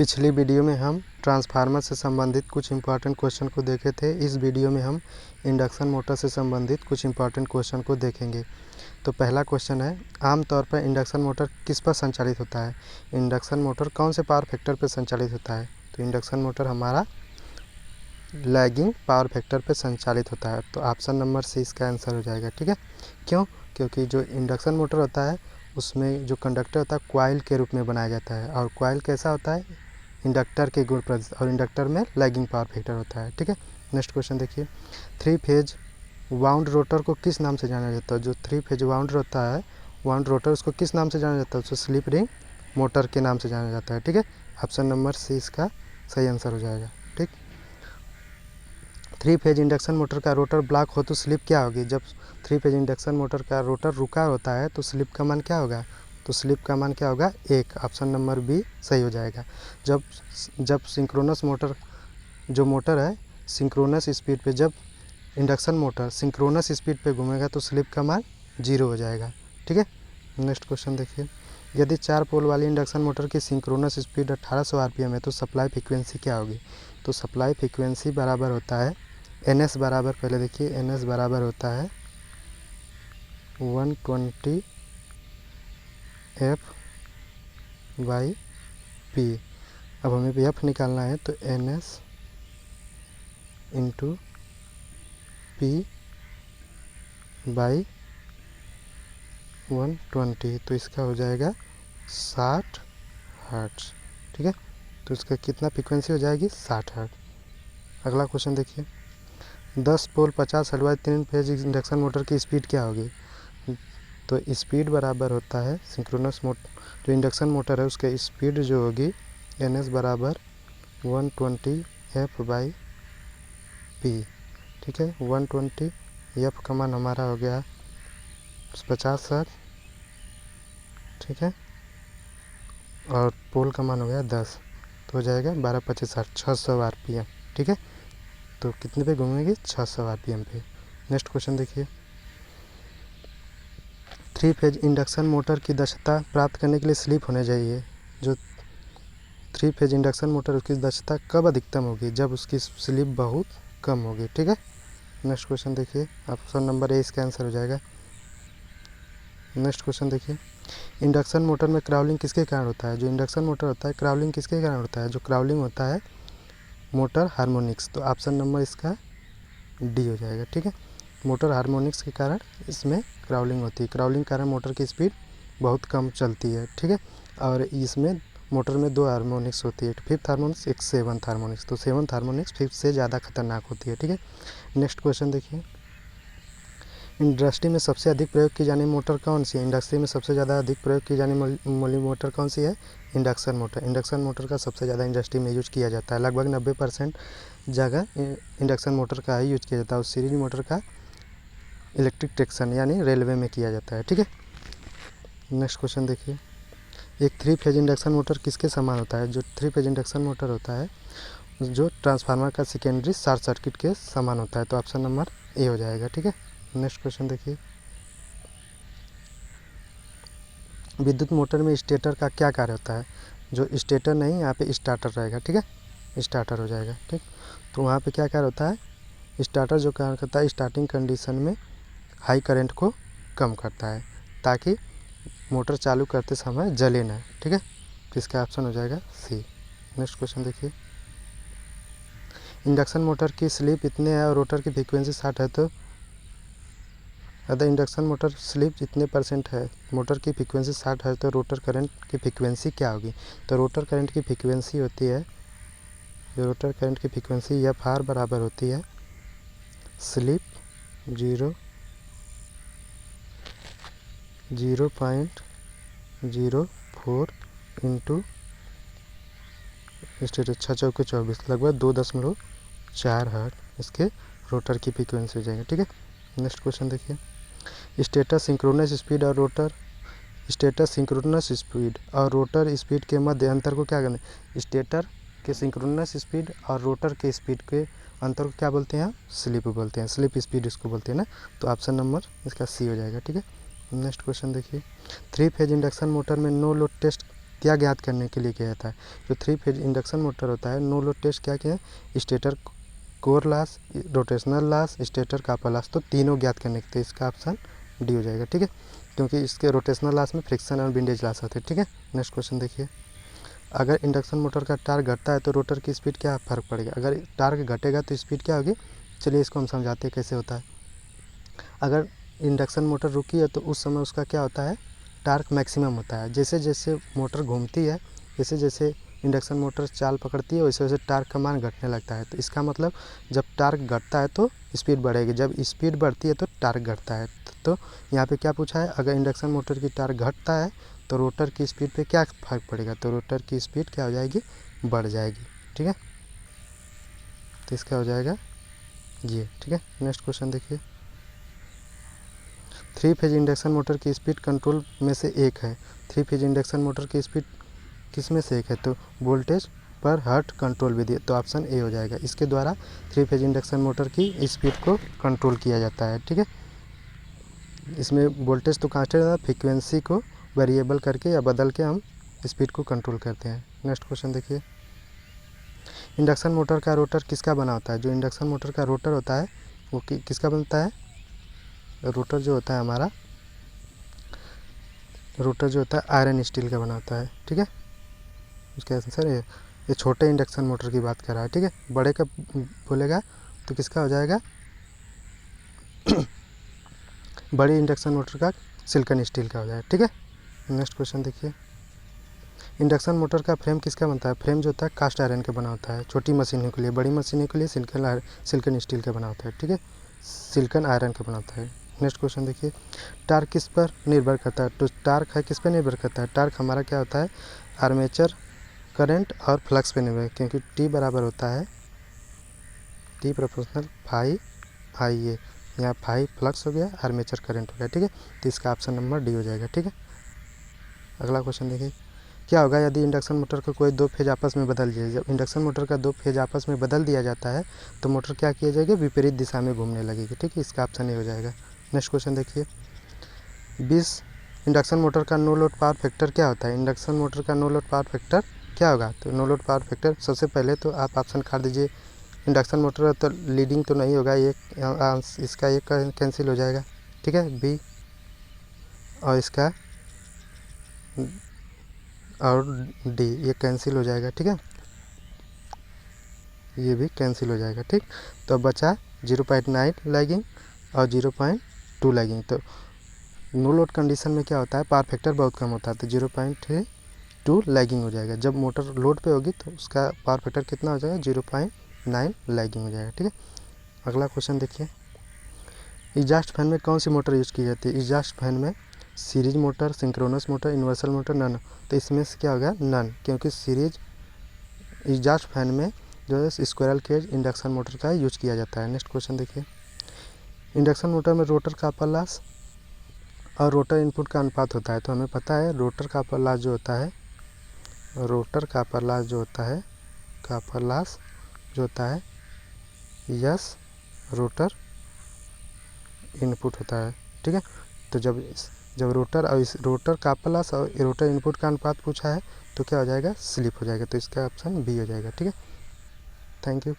पिछली वीडियो में हम ट्रांसफार्मर से संबंधित कुछ इम्पॉर्टेंट क्वेश्चन को देखे थे। इस वीडियो में हम इंडक्शन मोटर से संबंधित कुछ इम्पॉर्टेंट क्वेश्चन को देखेंगे। तो पहला क्वेश्चन है, आमतौर पर इंडक्शन मोटर किस पर संचालित होता है? इंडक्शन मोटर कौन से पावर फैक्टर पर संचालित होता है? तो इंडक्शन मोटर हमारा लैगिंग पावर फैक्टर पर संचालित होता है। तो ऑप्शन नंबर सी इसका आंसर हो जाएगा। ठीक है, क्यों? क्योंकि जो इंडक्शन मोटर होता है उसमें जो कंडक्टर होता है कॉइल के रूप में बनाया जाता है, और कॉइल कैसा होता है? इंडक्टर के गुण प्रतिशत, और इंडक्टर में लैगिंग पावर फैक्टर होता है। ठीक है, नेक्स्ट क्वेश्चन देखिए, 3 फेज वाउंड रोटर को किस नाम से जाना जाता है? जो 3 फेज वाउंड होता है, वाउंड रोटर, उसको किस नाम से जाना जाता है? उसको स्लिप रिंग मोटर के नाम से जाना जाता है। ठीक है, ऑप्शन नंबर सी इसका सही आंसर हो जाएगा। ठीक, 3 फेज इंडक्शन मोटर का रोटर ब्लॉक हो तो स्लिप क्या होगी? जब 3 फेज इंडक्शन मोटर का रोटर रुका होता है तो स्लिप का मान क्या होगा? तो स्लिप का मान क्या होगा? 1। ऑप्शन नंबर बी सही हो जाएगा। जब सिंक्रोनस मोटर, जो मोटर है सिंक्रोनस स्पीड पे, जब इंडक्शन मोटर सिंक्रोनस स्पीड पे घूमेगा तो स्लिप का मान 0 हो जाएगा। ठीक है, नेक्स्ट क्वेश्चन देखिए, यदि 4 पोल वाली इंडक्शन मोटर की सिंक्रोनस स्पीड 1800 आरपीएम है तो सप्लाई फ्रीक्वेंसी क्या होगी? तो सप्लाई फ्रीक्वेंसी बराबर होता है NS बराबर, पहले देखिए NS बराबर होता है 120 F/P। अब हमें F निकालना है तो NS इंटू P/120, तो इसका हो जाएगा 60 हर्ट्ज। ठीक है, तो इसका कितना फ्रीक्वेंसी हो जाएगी? 60 हर्ट्ज। अगला क्वेश्चन देखिए, 10 पोल 50 हर्ट्ज वाली 3 फेज इंडक्शन मोटर की स्पीड क्या होगी? तो स्पीड बराबर होता है सिंक्रोनस मोटर, जो इंडक्शन मोटर है उसके स्पीड जो होगी NS बराबर 120 F/P। ठीक है, 120 F का मान हमारा हो गया 50 हर्ट्ज। ठीक है, और पोल का मान हो गया 10, तो हो जाएगा 12-25 60, 600 आरपीएम। ठीक है, तो कितने पे घूमेगी? 600 आरपीएम पे। नेक्स्ट क्वेश्चन देखिए, 3 फेज इंडक्शन मोटर की दक्षता प्राप्त करने के लिए स्लिप होने चाहिए। जो 3 फेज इंडक्शन मोटर, उसकी दक्षता कब अधिकतम होगी? जब उसकी स्लिप बहुत कम होगी। ठीक है, नेक्स्ट क्वेश्चन देखिए, ऑप्शन नंबर ए इसका आंसर हो जाएगा। नेक्स्ट क्वेश्चन देखिए, इंडक्शन मोटर में क्राउलिंग किसके कारण होता है? जो इंडक्शन मोटर होता है क्राउलिंग किसके कारण होता है? जो क्राउलिंग होता है मोटर हार्मोनिक्स, तो ऑप्शन नंबर इसका डी हो जाएगा। ठीक है, मोटर हार्मोनिक्स के कारण इसमें क्राउलिंग होती है। क्राउलिंग के कारण मोटर की स्पीड बहुत कम चलती है। ठीक है, और इसमें मोटर में 2 हार्मोनिक्स होती है, 5th हार्मोनिक्स, एक 7th हार्मोनिक्स। तो 7th हार्मोनिक्स 5th से ज़्यादा खतरनाक होती है। ठीक है, नेक्स्ट क्वेश्चन देखिए, इंडस्ट्री में सबसे अधिक प्रयोग की जाने मोटर कौन सी है? इंडस्ट्री में सबसे ज़्यादा अधिक प्रयोग की जाने वाली मोटर कौन सी है? Induction motor. इंडक्शन मोटर का सबसे ज़्यादा इंडस्ट्री में यूज किया जाता है। लगभग 90% जगह इंडक्शन मोटर का ही यूज किया जाता है, और सीरीज मोटर का इलेक्ट्रिक ट्रैक्शन यानी रेलवे में किया जाता है। ठीक है, नेक्स्ट क्वेश्चन देखिए, एक 3 फेज इंडक्शन मोटर किसके समान होता है? जो 3 फेज इंडक्शन मोटर होता है जो ट्रांसफार्मर का सेकेंडरी शॉर्ट सर्किट के समान होता है। तो ऑप्शन नंबर ए हो जाएगा। ठीक है, नेक्स्ट क्वेश्चन देखिए, विद्युत मोटर में स्टेटर का क्या कार्य होता है? जो स्टेटर नहीं, यहाँ पे स्टार्टर रहेगा। ठीक है, स्टार्टर हो जाएगा। ठीक, तो वहाँ पे क्या कार्य होता है? स्टार्टर जो कार्य करता है स्टार्टिंग कंडीशन में हाई करंट को कम करता है, ताकि मोटर चालू करते समय जले ना। ठीक है, तो इसका ऑप्शन हो जाएगा सी। नेक्स्ट क्वेश्चन देखिए, इंडक्शन मोटर की स्लिप इतने है और रोटर की फ्रीक्वेंसी 60 है, तो अगर इंडक्शन मोटर स्लिप इतने % है, मोटर की फ्रीक्वेंसी 60 है, तो रोटर करंट की फ्रीक्वेंसी क्या होगी? तो रोटर करंट की फ्रीक्वेंसी होती है, जो रोटर करंट की फ्रीक्वेंसी FR बराबर होती है स्लिप 0.04 इंटू स्टेटर 6 चौके 24, लगभग 2.4 हर्ट्ज इसके रोटर की फ्रीक्वेंसी हो जाएगी। ठीक है, नेक्स्ट क्वेश्चन देखिए, स्टेटर सिंक्रोनस स्पीड और रोटर, स्टेटर सिंक्रोनस स्पीड और रोटर स्पीड के मध्य अंतर को क्या करना है? स्टेटर के सिंक्रोनस स्पीड और रोटर के स्पीड के अंतर को क्या बोलते हैं? स्लिप बोलते हैं, स्लिप स्पीड इसको बोलते हैं ना। तो ऑप्शन नंबर इसका सी हो जाएगा। ठीक है, नेक्स्ट क्वेश्चन देखिए, 3 फेज इंडक्शन मोटर में नो लोड टेस्ट क्या ज्ञात करने के लिए किया जाता है? जो 3 फेज इंडक्शन मोटर होता है, नो लोड टेस्ट क्या किया है? Stator core loss, rotational loss, stator copper loss, तो तीनों ज्ञात करने के, तो इसका ऑप्शन डी हो जाएगा। ठीक है, क्योंकि इसके रोटेशनल लॉस में फ्रिक्शन और विंडेज लॉस होते हैं। ठीक है, नेक्स्ट क्वेश्चन देखिए। अगर इंडक्शन मोटर का टार्क घटता है तो रोटर की स्पीड क्या फ़र्क पड़ेगा? अगर टार्क घटेगा तो स्पीड क्या होगी? चलिए इसको हम समझाते हैं कैसे होता है। अगर इंडक्शन मोटर रुकी है तो उस समय उसका क्या होता है? टार्क मैक्सिमम होता है। जैसे जैसे मोटर घूमती है, जैसे जैसे इंडक्शन मोटर चाल पकड़ती है, वैसे वैसे टार्क का मान घटने लगता है। तो इसका मतलब जब टार्क घटता है तो स्पीड बढ़ेगी, जब स्पीड बढ़ती है तो टार्क घटता है। तो यहाँ पे क्या पूछा है? अगर इंडक्शन मोटर की टार्क घटता है तो रोटर की स्पीड पे क्या फ़र्क पड़ेगा? तो रोटर की स्पीड क्या हो जाएगी? बढ़ जाएगी। ठीक है, तो इसका हो जाएगा ये। ठीक है, नेक्स्ट क्वेश्चन देखिए। 3 फेज इंडक्शन मोटर की स्पीड कंट्रोल में से एक है। 3 फेज इंडक्शन मोटर की स्पीड किस में से एक है? तो वोल्टेज पर हर्ट कंट्रोल विधि, तो ऑप्शन ए हो जाएगा। इसके द्वारा 3 फेज इंडक्शन मोटर की स्पीड को कंट्रोल किया जाता है। ठीक है, इसमें वोल्टेज तो कांस्टेंट है, फ्रीक्वेंसी को वेरिएबल करके या बदल के हम स्पीड को कंट्रोल करते हैं। नेक्स्ट क्वेश्चन देखिए। इंडक्शन मोटर का रोटर किसका बना होता है? जो इंडक्शन मोटर का रोटर होता है वो किसका बनता है? रोटर जो होता है हमारा, रोटर जो होता है आयरन स्टील का बना होता है। ठीक है, उसका आंसर ये छोटे इंडक्शन मोटर की बात कर रहा है। ठीक है, बड़े का बोलेगा तो किसका हो जाएगा? बड़ी इंडक्शन मोटर का सिलिकॉन स्टील का हो जाएगा। ठीक है, नेक्स्ट क्वेश्चन देखिए। इंडक्शन मोटर का फ्रेम किसका बनता है? फ्रेम जो होता है कास्ट आयरन का बना होता है। छोटी मशीनों के लिए, बड़ी मशीनों के लिए सिलिकॉन स्टील का बना होता है। ठीक है, सिलिकॉन आयरन का बना होता है। नेक्स्ट क्वेश्चन देखिए। टार्क किस पर निर्भर करता है? तो टार्क है किस पर निर्भर करता है? टार्क हमारा क्या होता है? आर्मेचर करंट और फ्लक्स पे निर्भर, क्योंकि टी बराबर होता है टी प्रोपोर्शनल फाई आई ए। यहाँ फाई फ्लक्स हो गया, आर्मेचर करंट हो गया। ठीक है, तो इसका ऑप्शन नंबर डी हो जाएगा। ठीक है, अगला क्वेश्चन देखिए। क्या होगा यदि इंडक्शन मोटर का कोई दो फेज आपस में बदल दिया? जब इंडक्शन मोटर का दो फेज आपस में बदल दिया जाता है तो मोटर क्या किया जाएगा? विपरीत दिशा में घूमने लगेगी। ठीक है, इसका ऑप्शन ए हो जाएगा। नेक्स्ट क्वेश्चन देखिए। 20 इंडक्शन मोटर का नो लोड पावर फैक्टर क्या होता है? इंडक्शन मोटर का नो लोड पावर फैक्टर क्या होगा? तो नो लोड पावर फैक्टर सबसे पहले तो आप ऑप्शन काट दीजिए। इंडक्शन मोटर तो लीडिंग तो नहीं होगा, इसका एक कैंसिल हो जाएगा। ठीक है, बी और इसका और डी ये कैंसिल हो जाएगा। ठीक है, ये भी कैंसिल हो जाएगा। ठीक, तो अब बचा 0.9 लैगिंग और 0.2 लैगिंग। तो नो लोड कंडीशन में क्या होता है? पावर फैक्टर बहुत कम होता है, तो 0.2 लैगिंग हो जाएगा। जब मोटर लोड पे होगी तो उसका पावर फैक्टर कितना हो जाएगा? 0.9 लैगिंग हो जाएगा। ठीक है, अगला क्वेश्चन देखिए। एग्जॉस्ट फैन में कौन सी मोटर यूज़ की जाती है? एग्जॉस्ट फैन में series motor, synchronous motor, universal motor, none. तो इसमें से क्या होगा? नन, क्योंकि सीरीज एग्जॉस्ट फैन में जो है स्क्वायरल केज इंडक्शन मोटर का यूज किया जाता है। नेक्स्ट क्वेश्चन देखिए। इंडक्शन मोटर में रोटर कॉपर लॉस और रोटर इनपुट का अनुपात होता है। तो हमें पता है रोटर कॉपर लॉस जो होता है, रोटर कॉपर लॉस जो होता है, कॉपर लॉस जो होता है यस रोटर इनपुट होता है। ठीक है, तो जब रोटर और इस रोटर कॉपर लॉस और रोटर इनपुट का अनुपात पूछा है तो क्या हो जाएगा? स्लिप हो जाएगा। तो इसका ऑप्शन बी हो जाएगा। ठीक है, थैंक यू।